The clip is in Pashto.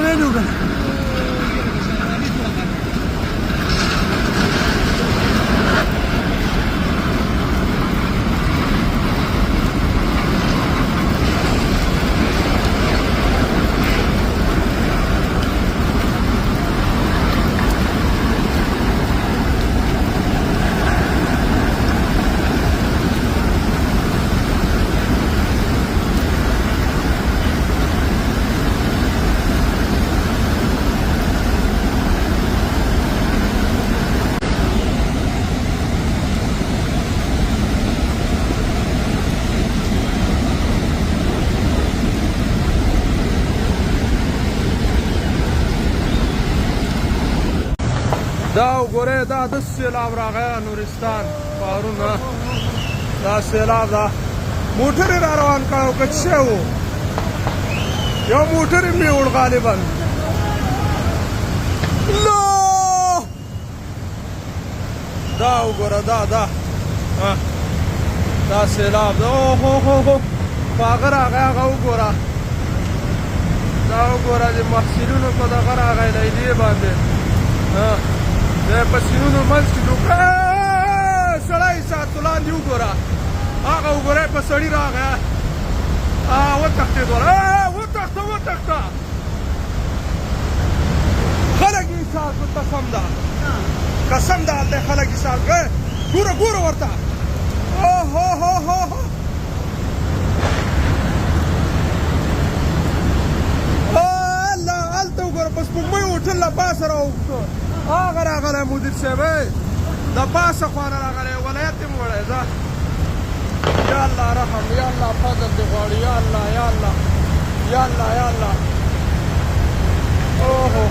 وینو کنه دا وګوره دا د سیلاب راغی نورستان پرون دا سیلاب دا موټر را روان کړو که څه و یو موټر مې وړ غالبا دا وګوره دا سیلاب دا اوهو هغه راغی هغه وګوره دا وګوره د محصلینو په دغه راغی لیدې باندې د پسینونو منځ کې سړی ساتو لاندې وګوره هغه وګوره په سړي راغی وتښتېد وتښته خلک یې ایسار کړ قسم ده هلته خلک ایسار کړ ګوره ورته هلته وګوره په سپوږمۍ هوټل له پاسه راوښته هغه راغلی مدیر صاحب د پاسه خوانه راغلی ولایت یې وړی ځه یا الله رحم یا الله فضل دې غواړي یا الله اوهو